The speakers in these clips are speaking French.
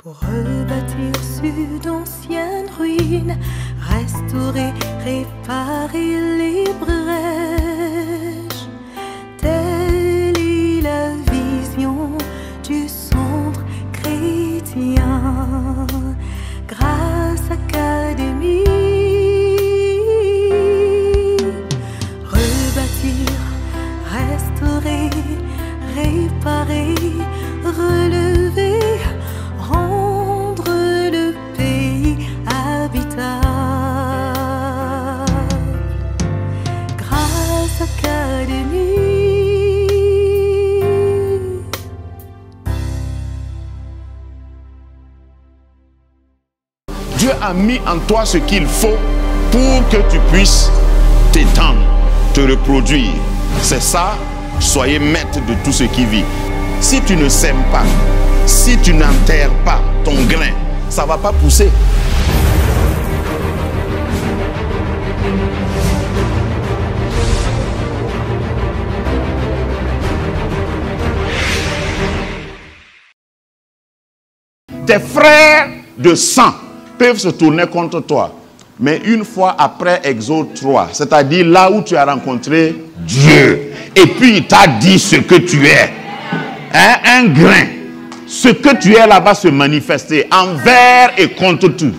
Pour rebâtir sur d'anciennes ruines, restaurer, réparer les brèches. Telle est la vision du centre chrétien, grâce Académie. Rebâtir, restaurer, réparer, relever, rendre le pays habitable, grâce Académie. Dieu a mis en toi ce qu'il faut pour que tu puisses t'étendre, te reproduire. C'est ça, soyez maître de tout ce qui vit. Si tu ne sèmes pas, si tu n'enterres pas ton grain, ça ne va pas pousser. Tes frères de sang peuvent se tourner contre toi. Mais une fois après Exode 3, c'est-à-dire là où tu as rencontré Dieu, et puis il t'a dit ce que tu es, hein, un grain, ce que tu es là-bas se manifester envers et contre tout.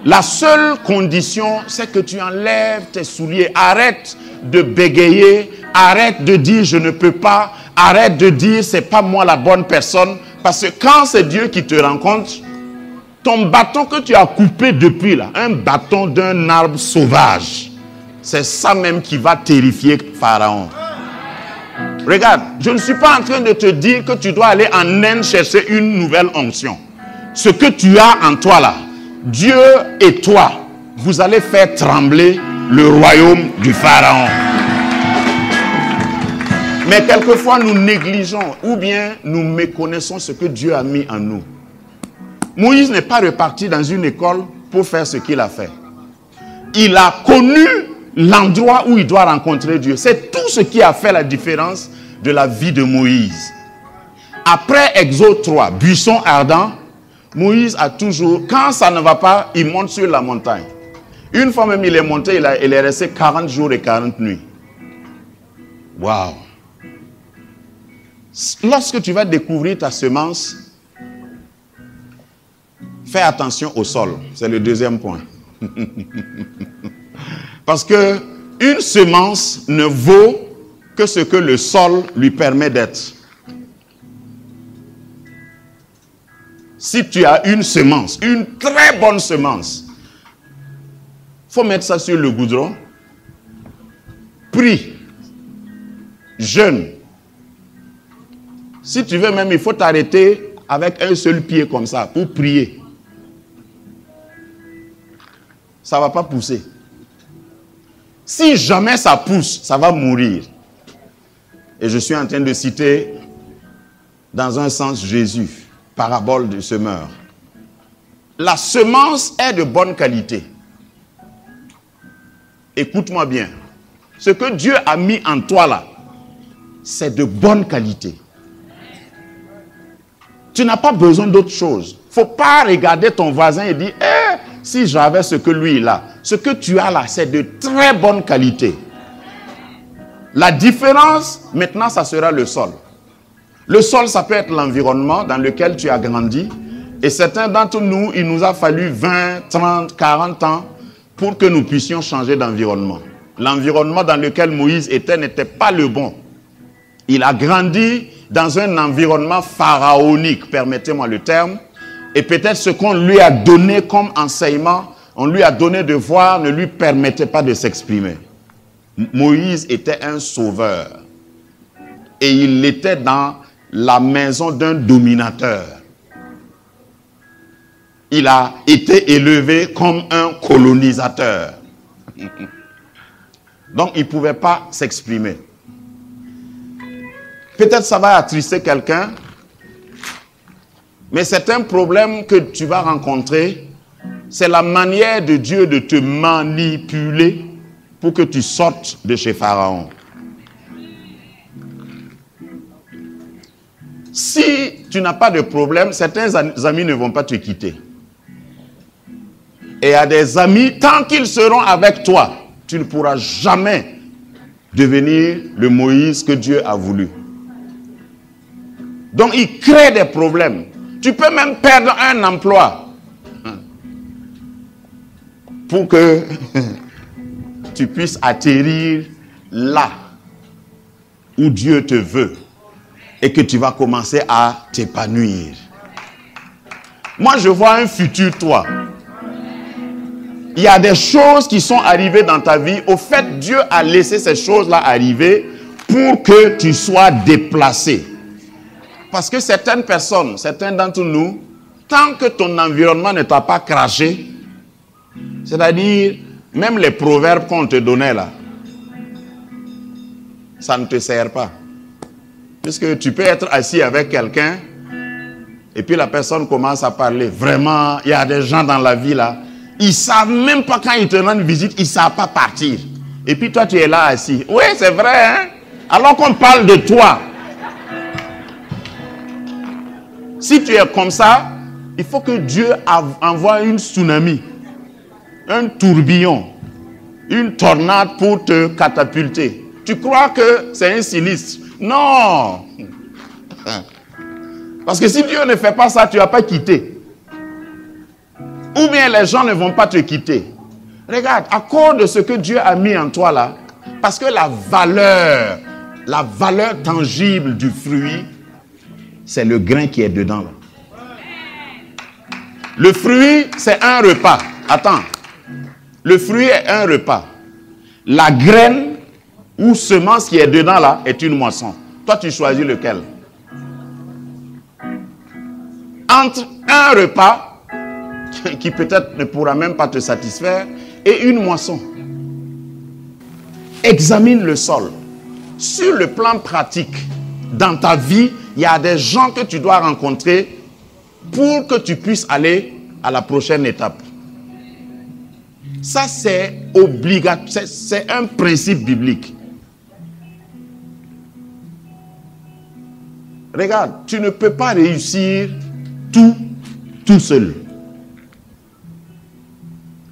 La seule condition, c'est que tu enlèves tes souliers. Arrête de bégayer, arrête de dire je ne peux pas, arrête de dire c'est pas moi la bonne personne, parce que quand c'est Dieu qui te rencontre, ton bâton que tu as coupé depuis là, un bâton d'un arbre sauvage, c'est ça même qui va terrifier Pharaon. Regarde, je ne suis pas en train de te dire que tu dois aller en Inde chercher une nouvelle onction. Ce que tu as en toi là, Dieu et toi, vous allez faire trembler le royaume du Pharaon. Mais quelquefois nous négligeons ou bien nous méconnaissons ce que Dieu a mis en nous. Moïse n'est pas reparti dans une école pour faire ce qu'il a fait. Il a connu l'endroit où il doit rencontrer Dieu. C'est tout ce qui a fait la différence de la vie de Moïse. Après Exode 3, buisson ardent, Moïse a toujours, quand ça ne va pas, il monte sur la montagne. Une fois même il est monté, il est resté 40 jours et 40 nuits. Waouh! Lorsque tu vas découvrir ta semence, fais attention au sol. C'est le deuxième point. Parce que une semence ne vaut que ce que le sol lui permet d'être. Si tu as une semence, une très bonne semence, il faut mettre ça sur le goudron. Prie. Jeûne. Si tu veux même, il faut t'arrêter avec un seul pied comme ça pour prier. Ça ne va pas pousser. Si jamais ça pousse, ça va mourir. Et je suis en train de citer, dans un sens, Jésus, parabole du semeur. La semence est de bonne qualité. Écoute-moi bien. Ce que Dieu a mis en toi là, c'est de bonne qualité. Tu n'as pas besoin d'autre chose. Il ne faut pas regarder ton voisin et dire si j'avais ce que lui il a. Ce que tu as là, c'est de très bonne qualité. La différence, maintenant, ça sera le sol. Le sol, ça peut être l'environnement dans lequel tu as grandi. Et certains d'entre nous, il nous a fallu 20, 30, 40 ans pour que nous puissions changer d'environnement. L'environnement dans lequel Moïse était n'était pas le bon. Il a grandi dans un environnement pharaonique, permettez-moi le terme. Et peut-être ce qu'on lui a donné comme enseignement, on lui a donné de voir, ne lui permettait pas de s'exprimer. Moïse était un sauveur. Et il était dans la maison d'un dominateur. Il a été élevé comme un colonisateur. Donc il ne pouvait pas s'exprimer. Peut-être ça va attrister quelqu'un, mais c'est un problème que tu vas rencontrer. C'est la manière de Dieu de te manipuler pour que tu sortes de chez Pharaon. Si tu n'as pas de problème, certains amis ne vont pas te quitter. Et il y a des amis, tant qu'ils seront avec toi, tu ne pourras jamais devenir le Moïse que Dieu a voulu. Donc, il crée des problèmes. Tu peux même perdre un emploi pour que tu puisses atterrir là où Dieu te veut et que tu vas commencer à t'épanouir. Moi, je vois un futur toi. Il y a des choses qui sont arrivées dans ta vie. Au fait, Dieu a laissé ces choses-là arriver pour que tu sois déplacé. Parce que certaines personnes, certains d'entre nous, tant que ton environnement ne t'a pas craché, c'est-à-dire, même les proverbes qu'on te donnait là, ça ne te sert pas. Puisque tu peux être assis avec quelqu'un, et puis la personne commence à parler. Vraiment, il y a des gens dans la vie là, ils ne savent même pas quand ils te rendent visite, ils ne savent pas partir. Et puis toi, tu es là assis. Oui, c'est vrai, hein? Alors qu'on parle de toi. Si tu es comme ça, il faut que Dieu envoie une tsunami, un tourbillon, une tornade pour te catapulter. Tu crois que c'est un sinistre? Non! Parce que si Dieu ne fait pas ça, tu ne vas pas quitter. Ou bien les gens ne vont pas te quitter. Regarde, à cause de ce que Dieu a mis en toi là, parce que la valeur tangible du fruit, c'est le grain qui est dedans là. Le fruit, c'est un repas. Attends. Le fruit est un repas. La graine ou semence qui est dedans là est une moisson. Toi, tu choisis lequel? Entre un repas qui peut-être ne pourra même pas te satisfaire et une moisson. Examine le sol. Sur le plan pratique, dans ta vie, il y a des gens que tu dois rencontrer pour que tu puisses aller à la prochaine étape. Ça, c'est obligatoire. C'est un principe biblique. Regarde, tu ne peux pas réussir tout seul.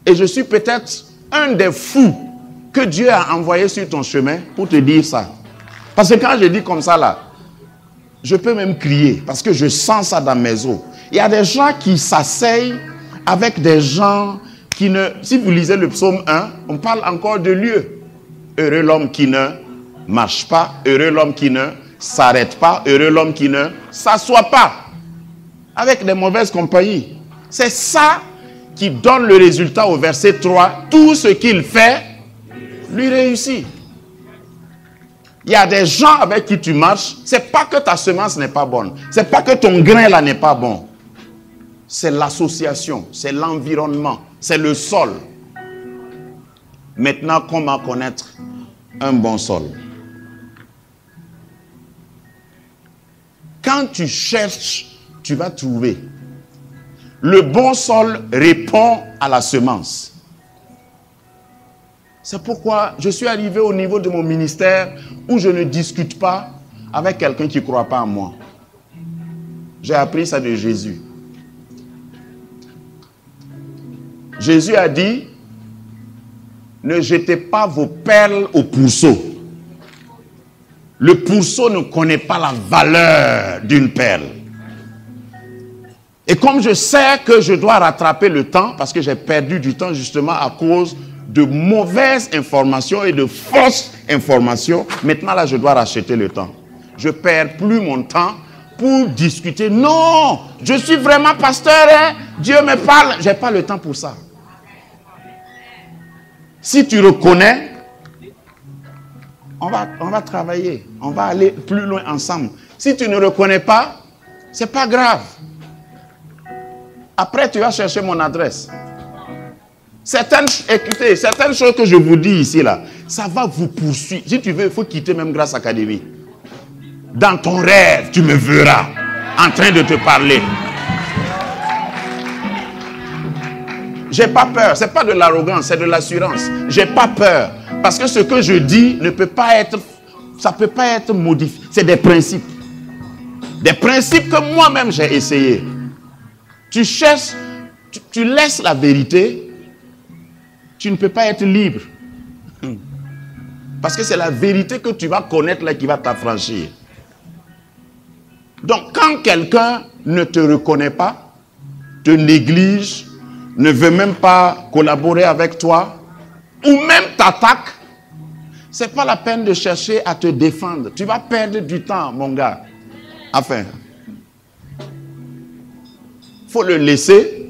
Et je suis peut-être un des fous que Dieu a envoyé sur ton chemin pour te dire ça. Parce que quand je dis comme ça là, je peux même crier parce que je sens ça dans mes os. Il y a des gens qui s'asseyent avec des gens qui ne... Si vous lisez le psaume 1, on parle encore de lieu. Heureux l'homme qui ne marche pas, heureux l'homme qui ne s'arrête pas, heureux l'homme qui ne s'assoit pas avec des mauvaises compagnies. C'est ça qui donne le résultat au verset 3. Tout ce qu'il fait lui réussit. Il y a des gens avec qui tu marches, c'est pas que ta semence n'est pas bonne, c'est pas que ton grain là n'est pas bon. C'est l'association, c'est l'environnement, c'est le sol. Maintenant, comment connaître un bon sol? Quand tu cherches, tu vas trouver. Le bon sol répond à la semence. C'est pourquoi je suis arrivé au niveau de mon ministère où je ne discute pas avec quelqu'un qui ne croit pas en moi. J'ai appris ça de Jésus. Jésus a dit, ne jetez pas vos perles au pourceau. Le pourceau ne connaît pas la valeur d'une perle. Et comme je sais que je dois rattraper le temps, parce que j'ai perdu du temps justement à cause de mauvaises informations et de fausses informations, maintenant là je dois racheter le temps. Je ne perds plus mon temps pour discuter. Non, je suis vraiment pasteur, hein? Dieu me parle. Je n'ai pas le temps pour ça. Si tu reconnais, on va travailler. On va aller plus loin ensemble. Si tu ne reconnais pas, ce n'est pas grave. Après, tu vas chercher mon adresse. Écoutez, certaines choses que je vous dis ici, là, ça va vous poursuivre. Si tu veux, il faut quitter même Grâce Académie. Dans ton rêve, tu me verras en train de te parler. J'ai pas peur. C'est pas de l'arrogance, c'est de l'assurance. J'ai pas peur. Parce que ce que je dis ne peut pas être, ça peut pas être modifié. C'est des principes. Des principes que moi-même j'ai essayé. Tu cherches, tu laisses la vérité, tu ne peux pas être libre. Parce que c'est la vérité que tu vas connaître là qui va t'affranchir. Donc quand quelqu'un ne te reconnaît pas, te néglige, ne veut même pas collaborer avec toi, ou même t'attaque, ce n'est pas la peine de chercher à te défendre. Tu vas perdre du temps, mon gars. Enfin, il faut le laisser.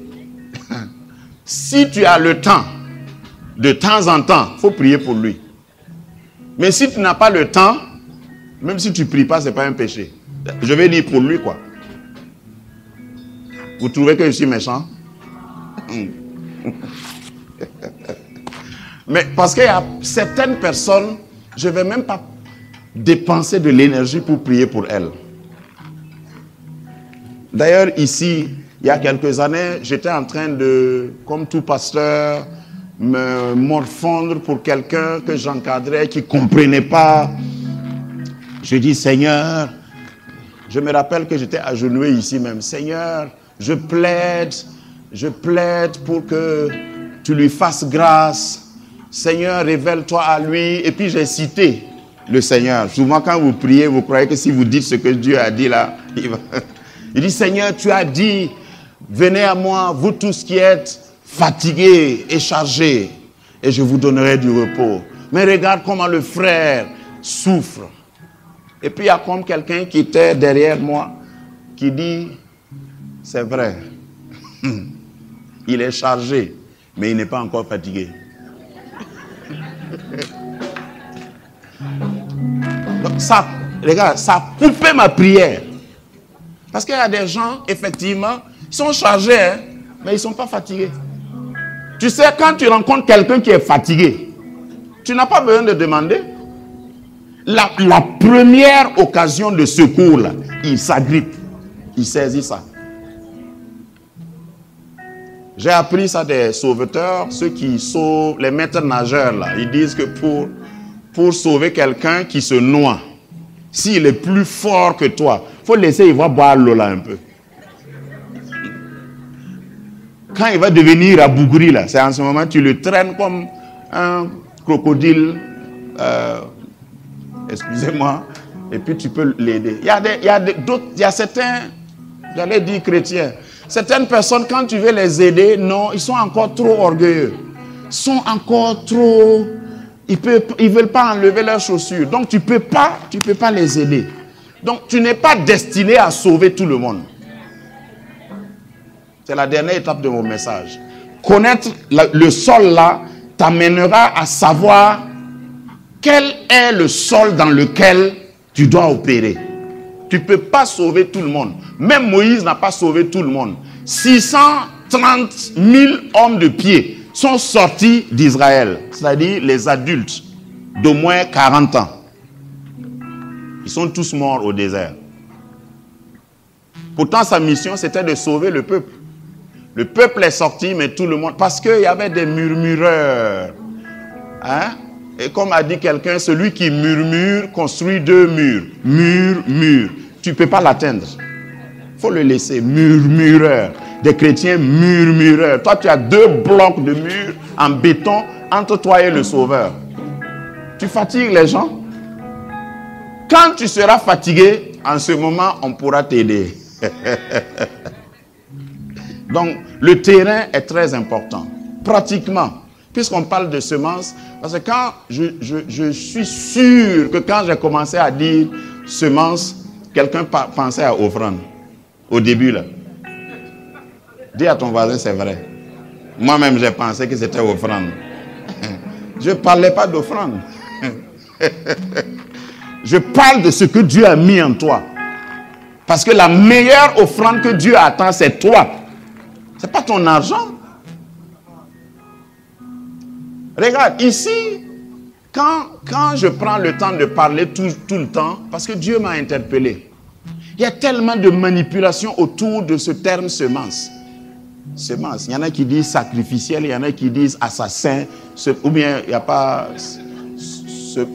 Si tu as le temps, de temps en temps, il faut prier pour lui. Mais si tu n'as pas le temps, même si tu ne pries pas, ce n'est pas un péché. Je vais dire pour lui, quoi. Vous trouvez que je suis méchant? Mais parce qu'il y a certaines personnes, je ne vais même pas dépenser de l'énergie pour prier pour elles. D'ailleurs, ici, il y a quelques années, j'étais en train de, comme tout pasteur, me morfondre pour quelqu'un que j'encadrais, qui ne comprenait pas. Je dis, Seigneur, je me rappelle que j'étais agenouillé ici même. Seigneur, je plaide pour que tu lui fasses grâce. Seigneur, révèle-toi à lui. Et puis j'ai cité le Seigneur. Souvent quand vous priez, vous croyez que si vous dites ce que Dieu a dit là, il dit, Seigneur, tu as dit, venez à moi, vous tous qui êtes fatigués et chargés, et je vous donnerai du repos. Mais regarde comment le frère souffre. Et puis il y a comme quelqu'un qui était derrière moi, qui dit, c'est vrai, il est chargé, mais il n'est pas encore fatigué. Donc ça, les gars, ça a coupé ma prière. Parce qu'il y a des gens, effectivement, ils sont chargés, hein, mais ils ne sont pas fatigués. Tu sais, quand tu rencontres quelqu'un qui est fatigué, tu n'as pas besoin de demander. La première occasion de secours, là, il s'agrippe, il saisit ça. J'ai appris ça des sauveteurs, ceux qui sauvent, les maîtres nageurs, là. Ils disent que pour sauver quelqu'un qui se noie, s'il est plus fort que toi, il faut laisser, il va boire l'eau là un peu. Quand il va devenir abougri, là, c'est en ce moment tu le traînes comme un crocodile, excusez-moi, et puis tu peux l'aider. Il y a certains, j'allais dire chrétiens, certaines personnes, quand tu veux les aider, non, ils sont encore trop orgueilleux. Ils sont encore trop... Ils ne veulent pas enlever leurs chaussures. Donc tu peux pas les aider. Donc tu n'es pas destiné à sauver tout le monde. C'est la dernière étape de mon message. Connaître le sol là t'amènera à savoir quel est le sol dans lequel tu dois opérer. Tu ne peux pas sauver tout le monde. Même Moïse n'a pas sauvé tout le monde. 630 000 hommes de pied sont sortis d'Israël. C'est-à-dire les adultes d'au moins 40 ans. Ils sont tous morts au désert. Pourtant, sa mission, c'était de sauver le peuple. Le peuple est sorti, mais tout le monde... Parce qu'il y avait des murmureurs. Hein? Et comme a dit quelqu'un, celui qui murmure construit 2 murs. Mur. Tu ne peux pas l'atteindre. Il faut le laisser. Murmureur. Des chrétiens murmureurs. Toi, tu as 2 blocs de murs en béton entre toi et le Sauveur. Tu fatigues les gens. Quand tu seras fatigué, en ce moment, on pourra t'aider. Donc, le terrain est très important. Pratiquement, puisqu'on parle de semences, parce que quand je suis sûr que quand j'ai commencé à dire semences, quelqu'un pensait à offrande. Au début, là. Dis à ton voisin, c'est vrai. Moi-même, j'ai pensé que c'était offrande. Je ne parlais pas d'offrande. Je parle de ce que Dieu a mis en toi. Parce que la meilleure offrande que Dieu attend, c'est toi. Ce n'est pas ton argent. Regarde, ici, quand je prends le temps de parler tout le temps, parce que Dieu m'a interpellé, il y a tellement de manipulations autour de ce terme semence. Semence. Il y en a qui disent sacrificiel, il y en a qui disent assassin, ou bien il n'y a pas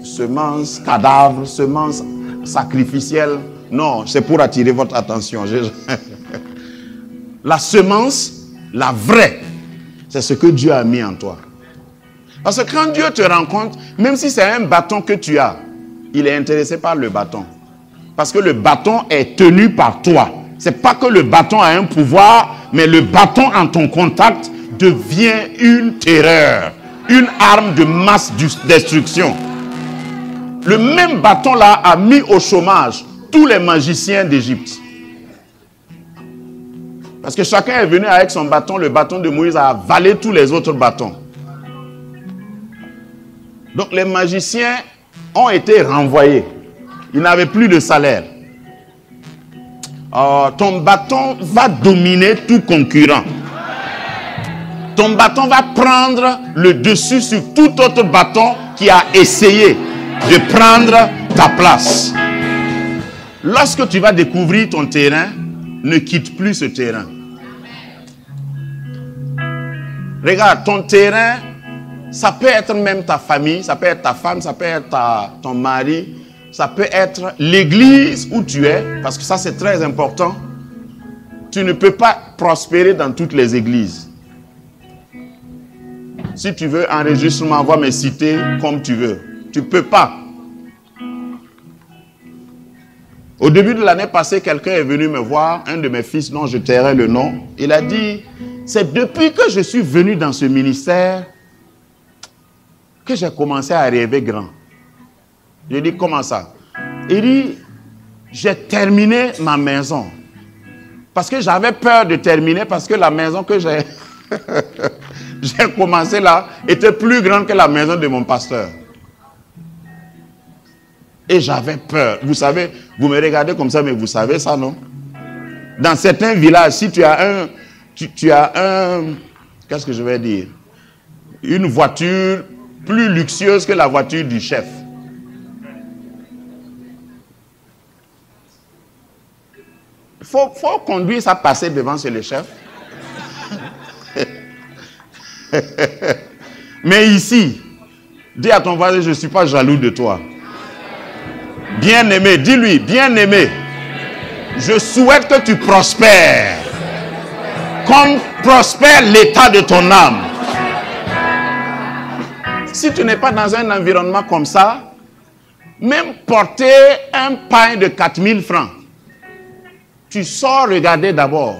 semence, cadavre, semence sacrificielle. Non, c'est pour attirer votre attention. La semence, la vraie, c'est ce que Dieu a mis en toi. Parce que quand Dieu te rencontre, même si c'est un bâton que tu as, il est intéressé par le bâton. Parce que le bâton est tenu par toi. C'est pas que le bâton a un pouvoir, mais le bâton en ton contact devient une terreur, une arme de masse destruction. Le même bâton là a mis au chômage tous les magiciens d'Égypte. Parce que chacun est venu avec son bâton, le bâton de Moïse a avalé tous les autres bâtons. Donc les magiciens ont été renvoyés. Ils n'avaient plus de salaire. Ton bâton va dominer tout concurrent. Ton bâton va prendre le dessus sur tout autre bâton qui a essayé de prendre ta place. Lorsque tu vas découvrir ton terrain, ne quitte plus ce terrain. Regarde, ton terrain, ça peut être même ta famille, ça peut être ta femme, ça peut être ton mari, ça peut être l'église où tu es, parce que ça c'est très important. Tu ne peux pas prospérer dans toutes les églises. Si tu veux enregistrement, va me citer comme tu veux. Tu ne peux pas. Au début de l'année passée, quelqu'un est venu me voir, un de mes fils dont je tairai le nom. Il a dit, c'est depuis que je suis venu dans ce ministère que j'ai commencé à rêver grand. Je dis, comment ça? Il dit, j'ai terminé ma maison. Parce que j'avais peur de terminer, parce que la maison que j'ai commencé là était plus grande que la maison de mon pasteur. Et j'avais peur. Vous savez, vous me regardez comme ça, mais vous savez ça, non? Dans certains villages, si tu as qu'est-ce que je vais dire? Une voiture plus luxueuse que la voiture du chef. Il faut conduire ça, passer devant chez le chef. Mais ici, dis à ton voisin, je ne suis pas jaloux de toi. Bien-aimé, dis-lui, bien-aimé, je souhaite que tu prospères. Comme prospère l'état de ton âme. Si tu n'es pas dans un environnement comme ça, même porter un pain de 4000 francs, tu sors regarder d'abord,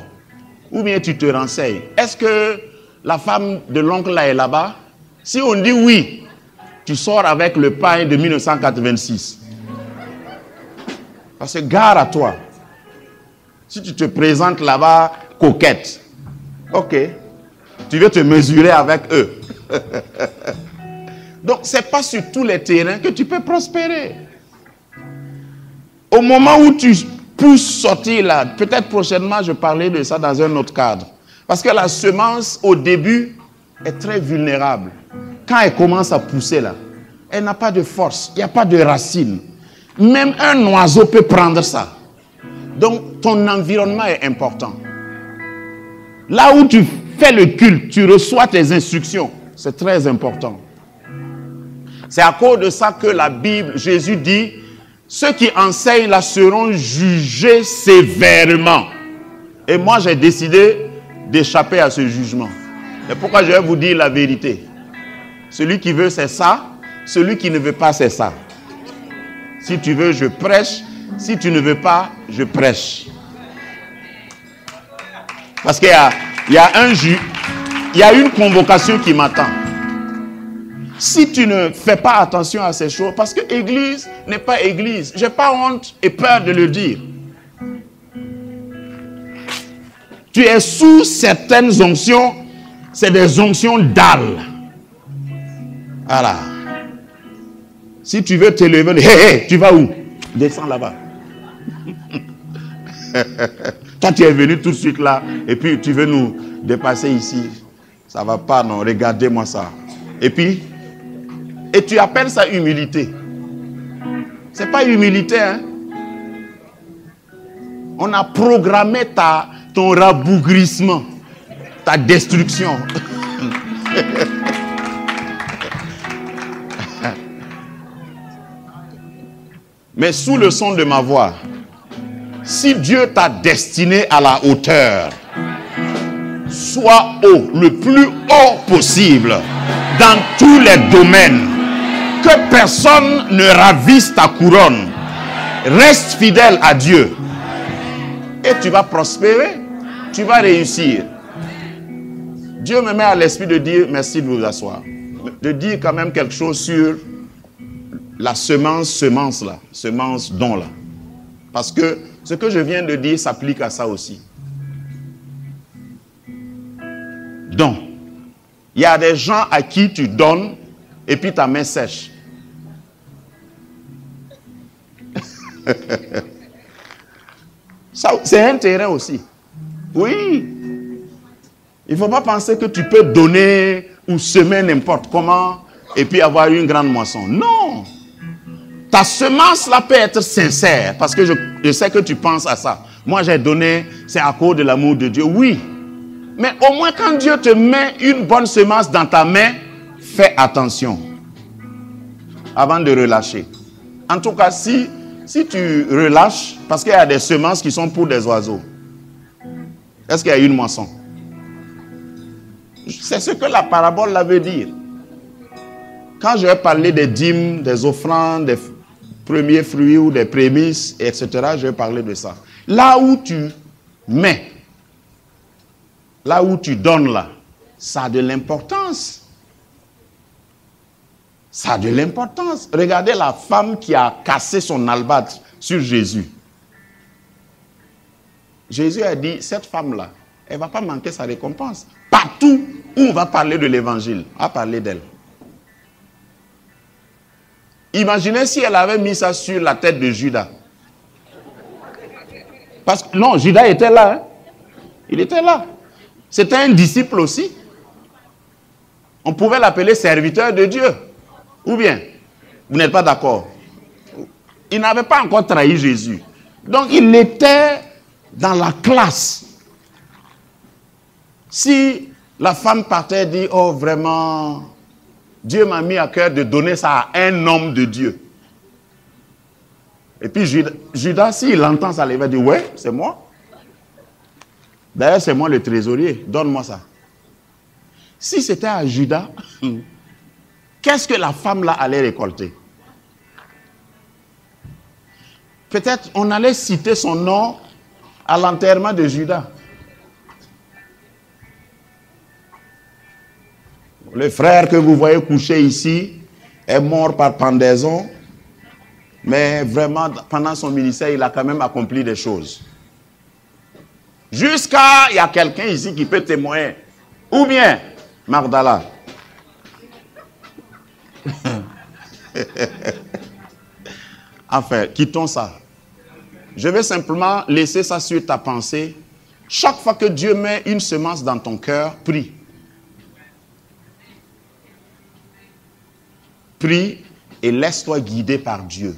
ou bien tu te renseignes. Est-ce que la femme de l'oncle là est là-bas? Si on dit oui, tu sors avec le pain de 1986. Parce que gare à toi. Si tu te présentes là-bas coquette, ok, tu veux te mesurer avec eux. Donc, ce n'est pas sur tous les terrains que tu peux prospérer. Au moment où tu pousses sortir là, peut-être prochainement, je parlerai de ça dans un autre cadre. Parce que la semence, au début, est très vulnérable. Quand elle commence à pousser là, elle n'a pas de force, il n'y a pas de racines. Même un oiseau peut prendre ça. Donc, ton environnement est important. Là où tu fais le culte, tu reçois tes instructions. C'est très important. C'est à cause de ça que la Bible, Jésus dit, ceux qui enseignent là seront jugés sévèrement. Et moi, j'ai décidé d'échapper à ce jugement. C'est pourquoi je vais vous dire la vérité. Celui qui veut, c'est ça. Celui qui ne veut pas, c'est ça. Si tu veux, je prêche. Si tu ne veux pas, je prêche. Parce qu'il y a une convocation qui m'attend. Si tu ne fais pas attention à ces choses, parce que église n'est pas église. Je n'ai pas honte et peur de le dire. Tu es sous certaines onctions, c'est des onctions d'âle. Voilà. Si tu veux t'élever, hé, tu vas où? Descends là-bas. Toi, tu es venu tout de suite là, et puis tu veux nous dépasser ici. Ça ne va pas, non, regardez-moi ça. Et puis, et tu appelles ça humilité. Ce n'est pas humilité, hein. On a programmé ton rabougrissement, ta destruction. Mais sous le son de ma voix, Si Dieu t'a destiné à la hauteur, sois haut, le plus haut possible, dans tous les domaines. Que personne ne ravisse ta couronne. Reste fidèle à Dieu. Et tu vas prospérer. Tu vas réussir. Dieu me met à l'esprit de dire, merci de vous asseoir, de dire quand même quelque chose sur la semence là, semence don là. Parce que ce que je viens de dire s'applique à ça aussi. Don. Il y a des gens à qui tu donnes et puis ta main sèche. C'est un terrain aussi. Oui. Il ne faut pas penser que tu peux donner ou semer n'importe comment et puis avoir une grande moisson. Non. Ta semence là peut être sincère parce que je sais que tu penses à ça. Moi j'ai donné, c'est à cause de l'amour de Dieu. Oui. Mais au moins quand Dieu te met une bonne semence dans ta main, fais attention avant de relâcher. En tout cas, si tu relâches, parce qu'il y a des semences qui sont pour des oiseaux, est-ce qu'il y a une moisson? C'est ce que la parabole là veut dire. Quand je vais parler des dîmes, des offrandes, des premiers fruits ou des prémices, etc., je vais parler de ça. Là où tu mets, là où tu donnes là, ça a de l'importance. Ça a de l'importance. Regardez la femme qui a cassé son albâtre sur Jésus. Jésus a dit, cette femme-là, elle ne va pas manquer sa récompense. Partout où on va parler de l'évangile, on va parler d'elle. Imaginez si elle avait mis ça sur la tête de Judas. Parce que, non, Judas était là. Hein? Il était là. C'était un disciple aussi. On pouvait l'appeler serviteur de Dieu. Ou bien, vous n'êtes pas d'accord? Il n'avait pas encore trahi Jésus. Donc, il était dans la classe. Si la femme partait et dit, oh vraiment, Dieu m'a mis à cœur de donner ça à un homme de Dieu. Et puis Judas, s'il entend ça, il va dire, ouais, c'est moi. D'ailleurs, c'est moi le trésorier, donne-moi ça. Si c'était à Judas, qu'est-ce que la femme là allait récolter? Peut-être on allait citer son nom à l'enterrement de Judas. Le frère que vous voyez couché ici est mort par pendaison, mais vraiment, pendant son ministère, il a quand même accompli des choses. Jusqu'à, il y a quelqu'un ici qui peut témoigner. Ou bien, Magdala. Enfin, quittons ça. Je vais simplement laisser ça sur ta pensée. Chaque fois que Dieu met une semence dans ton cœur, prie. Prie et laisse-toi guider par Dieu.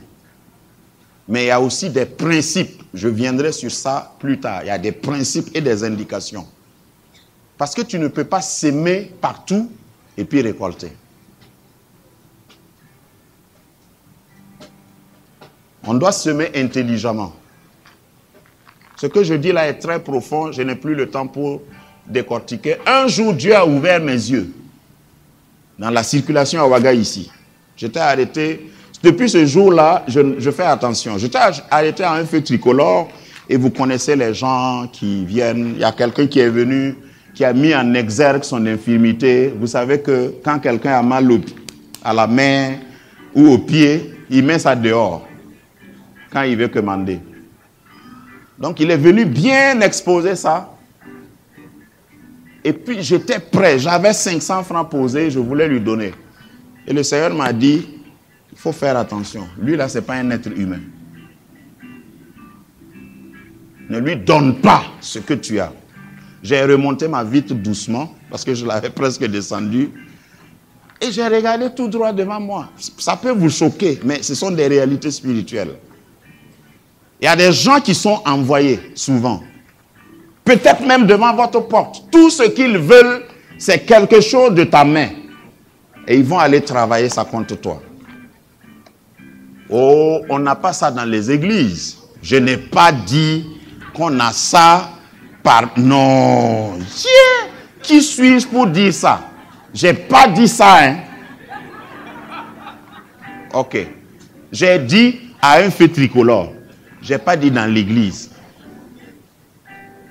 Mais il y a aussi des principes. Je viendrai sur ça plus tard. Il y a des principes et des indications. Parce que tu ne peux pas s'aimer partout et puis récolter. On doit semer intelligemment. Ce que je dis là est très profond. Je n'ai plus le temps pour décortiquer. Un jour, Dieu a ouvert mes yeux dans la circulation à Ouaga ici. J'étais arrêté. Depuis ce jour-là, je fais attention. J'étais arrêté à un feu tricolore et vous connaissez les gens qui viennent. Il y a quelqu'un qui est venu, qui a mis en exergue son infirmité. Vous savez que quand quelqu'un a mal à la main ou au pied, il met ça dehors quand il veut commander. Donc il est venu bien exposer ça. Et puis j'étais prêt. J'avais 500 francs posés, je voulais lui donner. Et le Seigneur m'a dit, il faut faire attention. Lui là, ce n'est pas un être humain. Ne lui donne pas ce que tu as. J'ai remonté ma vitre doucement, parce que je l'avais presque descendu. Et j'ai regardé tout droit devant moi. Ça peut vous choquer, mais ce sont des réalités spirituelles. Il y a des gens qui sont envoyés, souvent. Peut-être même devant votre porte. Tout ce qu'ils veulent, c'est quelque chose de ta main. Et ils vont aller travailler ça contre toi. Oh, on n'a pas ça dans les églises. Je n'ai pas dit qu'on a ça par... Non. Yeah. Qui suis-je pour dire ça? J'ai pas dit ça, hein. Ok. J'ai dit à un feu tricolore. J'ai pas dit dans l'église.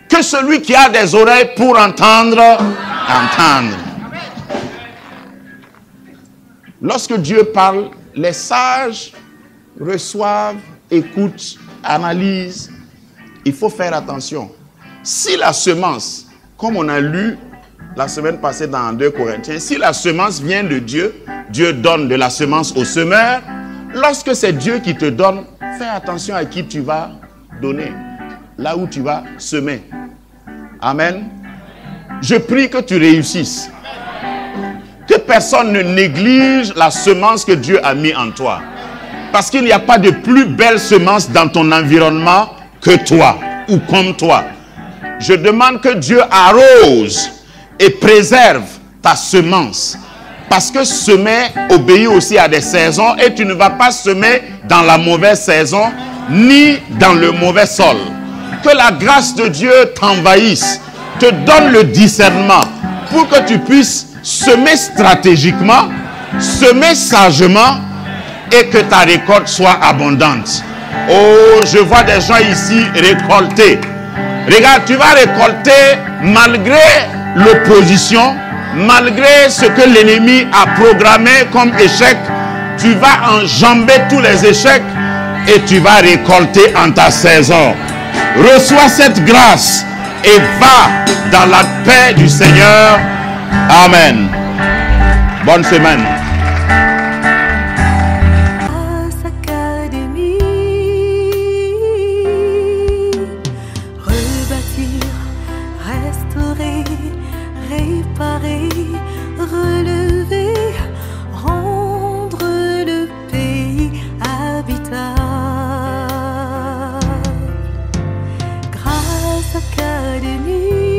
Que celui qui a des oreilles pour entendre, entendre. Lorsque Dieu parle, les sages reçoivent, écoutent, analysent. Il faut faire attention. Si la semence, comme on a lu la semaine passée dans 2 Corinthiens, si la semence vient de Dieu, Dieu donne de la semence au semeur. Lorsque c'est Dieu qui te donne, fais attention à qui tu vas donner, là où tu vas semer. Amen. Je prie que tu réussisses. Que personne ne néglige la semence que Dieu a mis en toi. Parce qu'il n'y a pas de plus belle semence dans ton environnement que toi ou comme toi. Je demande que Dieu arrose et préserve ta semence. Parce que semer obéit aussi à des saisons et tu ne vas pas semer dans la mauvaise saison ni dans le mauvais sol. Que la grâce de Dieu t'envahisse, te donne le discernement pour que tu puisses semer stratégiquement, semer sagement et que ta récolte soit abondante. Oh, je vois des gens ici récolter. Regarde, tu vas récolter malgré l'opposition, malgré ce que l'ennemi a programmé comme échec. Tu vas enjamber tous les échecs et tu vas récolter en ta saison. Reçois cette grâce et va dans la paix du Seigneur. Amen. Bonne semaine. Rebâtir, restaurer, réparer, relever, rendre le pays habitable. Grâce Académie.